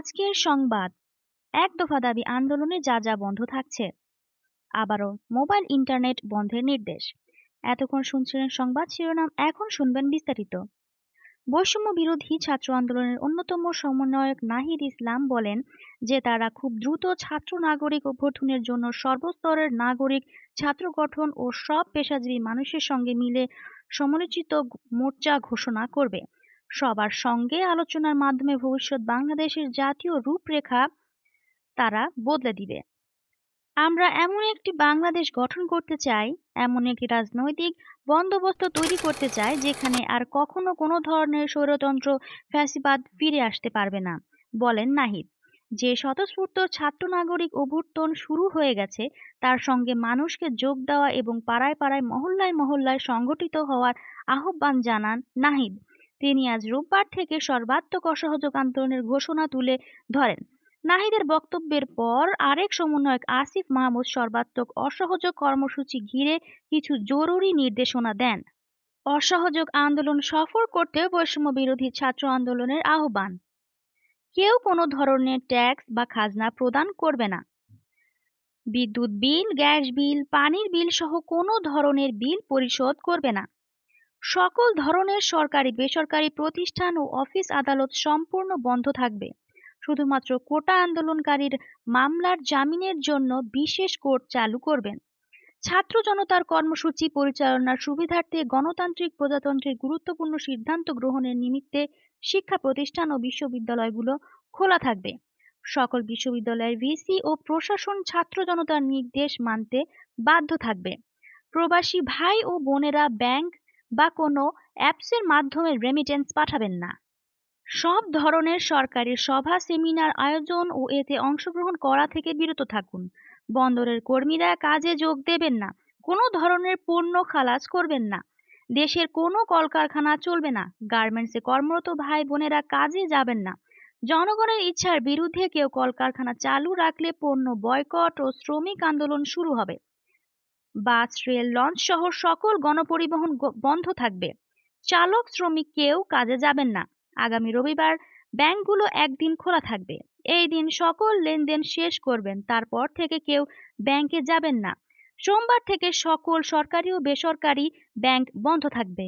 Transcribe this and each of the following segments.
আজকের সংবাদ। এক দফা দাবি আন্দোলনে যা যা বন্ধ থাকছে। আবারও মোবাইল ইন্টারনেট বন্ধের নির্দেশ। এতক্ষণ শুনছিলেন সংবাদ শিরোনাম, এখন শুনবেন বিস্তারিত। বৈষম্য বিরোধী ছাত্র আন্দোলনের অন্যতম সমন্বয়ক নাহিদ ইসলাম বলেন যে তারা খুব দ্রুত ছাত্র নাগরিক অভ্যুত্থানের জন্য সর্বস্তরের নাগরিক ছাত্র গঠন ও সব পেশাজীবী মানুষের সঙ্গে মিলে সময়োচিত মোর্চা ঘোষণা করবে। সবার সঙ্গে আলোচনার মাধ্যমে ভবিষ্যৎ বাংলাদেশের জাতীয় রূপরেখা তারা বদলে দিবে। আমরা এমন একটি বাংলাদেশ গঠন করতে চাই, এমন একটি রাজনৈতিক বন্দোবস্ত তৈরি করতে চাই যেখানে আর কখনো কোনো ধরনের স্বৈরতন্ত্র ফ্যাসিবাদ ফিরে আসতে পারবে না, বলেন নাহিদ। যে স্বতঃস্ফূর্ত ছাত্র নাগরিক অভ্যুত্থান শুরু হয়ে গেছে তার সঙ্গে মানুষকে যোগ দেওয়া এবং পাড়ায় পাড়ায় মহল্লায় মহল্লায় সংগঠিত হওয়ার আহ্বান জানান নাহিদ। তিনি আজ রোববার থেকে সর্বাত্মক অসহযোগ আন্দোলনের ঘোষণা তুলে ধরেন। নাহিদের বক্তব্যের পর আরেক সমন্বয়ক আসিফ মাহমুদ সর্বাত্মক অসহযোগ কর্মসূচি ঘিরে কিছু জরুরি নির্দেশনা দেন। অসহযোগ আন্দোলন সফল করতে বৈষম্য বিরোধী ছাত্র আন্দোলনের আহ্বান। কেউ কোনো ধরনের ট্যাক্স বা খাজনা প্রদান করবে না। বিদ্যুৎ বিল, গ্যাস বিল, পানির বিল সহ কোনো ধরনের বিল পরিশোধ করবে না। সকল ধরনের সরকারি বেসরকারি প্রতিষ্ঠান ও অফিস আদালত সম্পূর্ণ বন্ধ থাকবে। শুধুমাত্র কোটা আন্দোলনকারীর মামলার জামিনের জন্য বিশেষ কোর্ট চালু করবেন। ছাত্র জনতার কর্মসূচি পরিচালনার সুবিধার্থে গণতান্ত্রিক প্রজাতন্ত্রের গুরুত্বপূর্ণ সিদ্ধান্ত গ্রহণের নিমিত্তে শিক্ষা প্রতিষ্ঠান ও বিশ্ববিদ্যালয়গুলো খোলা থাকবে। সকল বিশ্ববিদ্যালয়ের ভিসি ও প্রশাসন ছাত্র জনতার নির্দেশ মানতে বাধ্য থাকবে। প্রবাসী ভাই ও বোনেরা ব্যাংক বা কোনো অ্যাপসের মাধ্যমে রেমিটেন্স পাঠাবেন না। সব ধরনের সরকারি সভা সেমিনার আয়োজন ও এতে অংশগ্রহণ করা থেকে বিরত থাকুন। বন্দরের কর্মীরা কাজে যোগ দেবেন না। কোনো ধরনের পণ্য খালাস করবেন না। দেশের কোনো কলকারখানা চলবে না। গার্মেন্টসে কর্মরত ভাই বোনেরা কাজে যাবেন না। জনগণের ইচ্ছার বিরুদ্ধে কেউ কলকারখানা চালু রাখলে পণ্য বয়কট ও শ্রমিক আন্দোলন শুরু হবে। বাস, রেল, লঞ্চ সহ সকল গণপরিবহন বন্ধ থাকবে। চালক শ্রমিক কেউ কাজে যাবেন না। আগামী রবিবার ব্যাংকগুলো একদিন খোলা থাকবে। এই দিন সকল লেনদেন শেষ করবেন। তারপর থেকে কেউ ব্যাংকে যাবেন না। সোমবার থেকে সকল সরকারি ও বেসরকারি ব্যাংক বন্ধ থাকবে।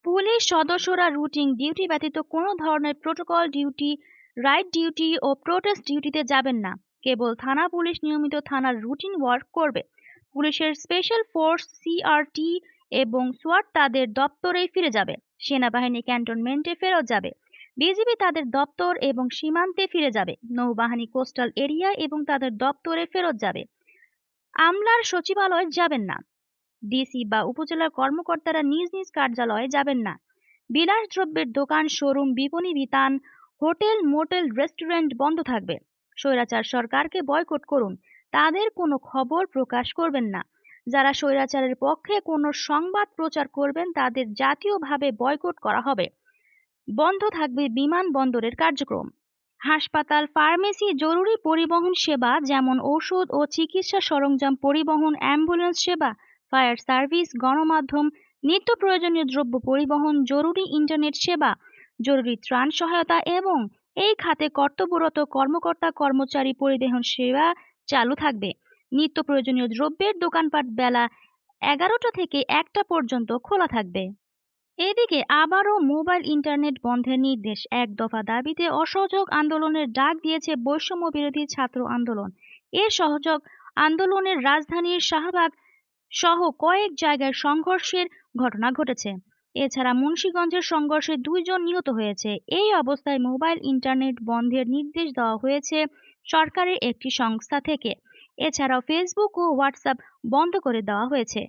পুলিশ সদস্যরা রুটিন ডিউটি ব্যতীত কোনো ধরনের প্রোটোকল ডিউটি, রাইট ডিউটি ও প্রোটেস্ট ডিউটিতে যাবেন না। কেবল থানা পুলিশ নিয়মিত থানার রুটিন ওয়ার্ক করবে। পুলিশের স্পেশাল ফোর্স, সিআরটি এবং সোয়াট তাদের দপ্তরেই ফিরে যাবে। সেনাবাহিনী ক্যান্টনমেন্টে ফেরত যাবে। বিজিবি তাদের দপ্তর এবং সীমান্তে ফিরে যাবে। নৌবাহিনী কোস্টাল এরিয়া এবং তাদের দপ্তরে ফেরত যাবে। আমলার সচিবালয়ে যাবেন না। ডিসি বা উপজেলার কর্মকর্তারা নিজ নিজ কার্যালয়ে যাবেন না। বিলাসদ্রব্যের দোকান, শোরুম, বিপণী বিতান, হোটেল, মোটেল, রেস্টুরেন্ট বন্ধ থাকবে। স্বৈরাচার সরকারকে বয়কট করুন। তাদের কোনো খবর প্রকাশ করবেন না। যারা স্বৈরাচারের পক্ষে কোনো সংবাদ প্রচার করবেন তাদের জাতীয়ভাবে বয়কট করা হবে। বন্ধ থাকবে বিমানবন্দরের কার্যক্রম। হাসপাতাল, ফার্মেসি, জরুরি পরিবহন সেবা যেমন ঔষধ ও চিকিৎসা সরঞ্জাম পরিবহন, অ্যাম্বুলেন্স সেবা, ফায়ার সার্ভিস, গণমাধ্যম, নিত্য প্রয়োজনীয় দ্রব্য পরিবহন, জরুরি ইন্টারনেট সেবা, জরুরি ত্রাণ সহায়তা এবং এই খাতে কর্তব্যরত কর্মকর্তা কর্মচারী পরিবহন সেবা চালু থাকবে। নিত্য প্রয়োজনীয় দ্রব্যের দোকানপাট বেলা 11টা থেকে 1টা পর্যন্ত খোলা থাকবে। এদিকে আবারও মোবাইল ইন্টারনেট বন্ধের নির্দেশ। এক দফা দাবিতে অসহযোগ আন্দোলনের ডাক দিয়েছে বৈষম্য বিরোধী ছাত্র আন্দোলন। এ সহযোগ আন্দোলনের রাজধানীর শাহবাগ সহ কয়েক জায়গায় সংঘর্ষের ঘটনা ঘটেছে। এছাড়া মুন্সিগঞ্জের সংঘর্ষে 2 জন নিহত হয়েছে। এই অবস্থায় মোবাইল ইন্টারনেট বন্ধের নির্দেশ দেওয়া হয়েছে সরকারের একটি সংস্থা থেকে। এছাড়াও ফেসবুক ও হোয়াটসঅ্যাপ বন্ধ করে দেওয়া হয়েছে।